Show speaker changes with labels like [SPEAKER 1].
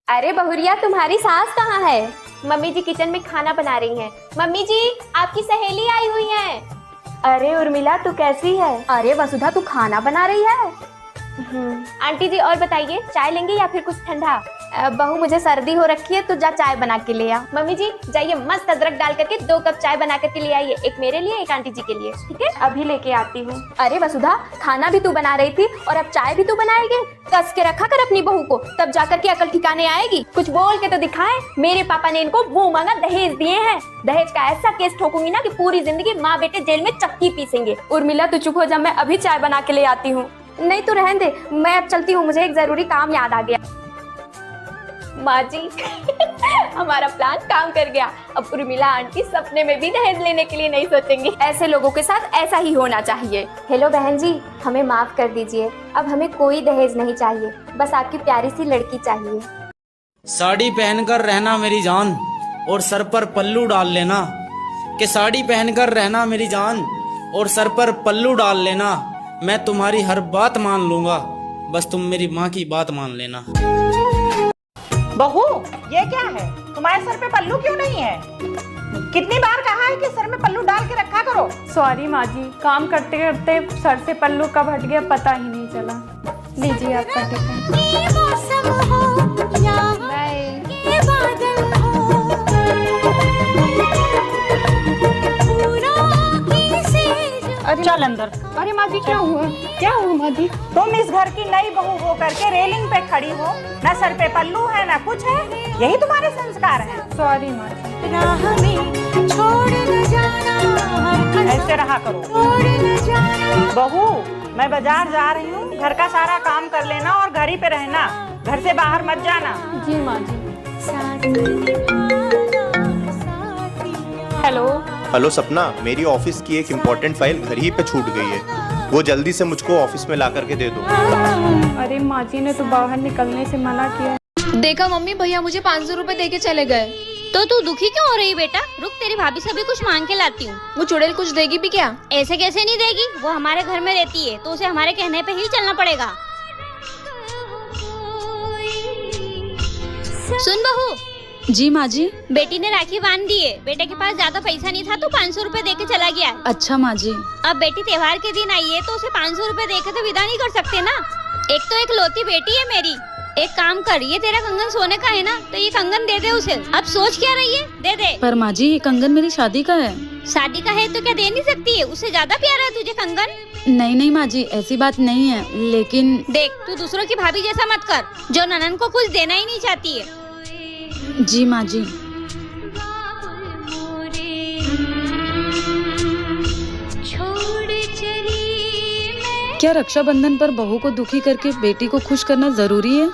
[SPEAKER 1] अरे बहुरिया, तुम्हारी सास कहाँ है? मम्मी जी किचन में खाना बना रही हैं। मम्मी जी, आपकी सहेली आई हुई है। अरे उर्मिला, तू कैसी है? अरे वसुधा, तू खाना बना रही है? आंटी जी, और बताइए, चाय लेंगे या फिर कुछ ठंडा? बहू, मुझे सर्दी हो रखी है, तो जा चाय बना के ले आ। मम्मी जी, जाइए मस्त अदरक डाल करके 2 कप चाय बना करके ले आइए, एक मेरे लिए, एक आंटी जी के लिए। ठीक है, अभी लेके आती हूँ। अरे वसुधा, खाना भी तू बना रही थी और अब चाय भी तू बनाएगी? कस के रखा कर अपनी बहू को, तब जाकर के अकल ठिकाने आएगी। कुछ बोल के तो दिखाए। मेरे पापा ने इनको मुंह मांगा दहेज दिए हैं। दहेज का ऐसा केस ठोकूंगी ना कि पूरी जिंदगी माँ बेटे जेल में चक्की पीसेंगे। उर्मिला, तू चुप हो जा, मैं अभी चाय बना के ले आती हूँ। नहीं तो रहने दे, मैं अब चलती हूँ, मुझे एक जरूरी काम याद आ गया। माँ जी हमारा प्लान काम कर गया। अब उर्मिला आंटी सपने में भी दहेज लेने के लिए नहीं सोचेंगी। ऐसे लोगों के साथ ऐसा ही होना चाहिए। हेलो बहन जी, हमें माफ कर दीजिए, अब हमें कोई दहेज नहीं चाहिए, बस आपकी प्यारी सी लड़की चाहिए।
[SPEAKER 2] साड़ी पहनकर रहना मेरी जान और सर पर पल्लू डाल लेना। कि साड़ी पहनकर रहना मेरी जान और सर पर पल्लू डाल लेना। मैं तुम्हारी हर बात मान लूंगा, बस तुम मेरी माँ की बात मान लेना।
[SPEAKER 3] बहू, ये क्या है? तुम्हारे सर पे पल्लू क्यों नहीं है? कितनी बार कहा है कि सर में पल्लू डाल के रखा करो।
[SPEAKER 4] सॉरी माँ जी, काम करते करते सर से पल्लू कब हट गया पता ही नहीं चला। लीजिए आपका टिफिन।
[SPEAKER 3] अरे चल अंदर।
[SPEAKER 4] अरे माँ जी, क्या हुआ? क्या हुआ माँ जी?
[SPEAKER 3] तुम इस घर की नई बहू हो करके रेलिंग पे खड़ी हो, ना सर पे पल्लू है ना कुछ है, यही तुम्हारे संस्कार हैं।
[SPEAKER 4] सॉरी माँ जी।
[SPEAKER 3] ऐसे रहा करो। बहू, मैं बाजार जा रही हूँ, घर का सारा काम कर लेना और घर ही पे रहना, घर से बाहर मत जाना।
[SPEAKER 4] जी माँ जी। हेलो।
[SPEAKER 5] हेलो सपना, मेरी ऑफिस की एक इम्पोर्टेंट फाइल घर ही पे छूट गई है, वो जल्दी से मुझको ऑफिस में ला करके दे दो।
[SPEAKER 4] अरे माँ जी ने तो बाहर निकलने से मना किया।
[SPEAKER 6] देखा मम्मी, भैया मुझे 500 रुपए दे के चले गए।
[SPEAKER 7] तो तू दुखी क्यों हो रही बेटा? रुक, तेरी भाभी से भी कुछ मांग के लाती हूँ।
[SPEAKER 6] वो चुड़ैल कुछ देगी भी क्या?
[SPEAKER 7] ऐसे कैसे नहीं देगी, वो हमारे घर में रहती है, तो उसे हमारे कहने पे ही चलना पड़ेगा। सुन बहू।
[SPEAKER 6] जी माँ जी।
[SPEAKER 7] बेटी ने राखी बांध दी है, बेटे के पास ज्यादा पैसा नहीं था तो 500 रुपए दे के चला गया।
[SPEAKER 6] अच्छा माँ जी।
[SPEAKER 7] अब बेटी त्योहार के दिन आई है तो उसे 500 रुपए दे के तो विदा नहीं कर सकते ना। एक तो एक लौती बेटी है मेरी। एक काम कर, ये तेरा कंगन सोने का है ना, तो ये कंगन दे दे उसे। अब सोच क्या रही है, दे दे।
[SPEAKER 6] पर माँ जी, ये कंगन मेरी शादी का है।
[SPEAKER 7] शादी का है तो क्या दे नहीं सकती है? उससे ज्यादा प्यारा है तुझे कंगन।
[SPEAKER 6] नहीं नहीं माँ जी, ऐसी बात नहीं है, लेकिन
[SPEAKER 7] देख, तू दूसरों की भाभी जैसा मत कर, जो ननन को कुछ देना ही नहीं चाहती है।
[SPEAKER 6] जी माँ जी। क्या रक्षाबंधन पर बहू को दुखी करके बेटी को खुश करना जरूरी है?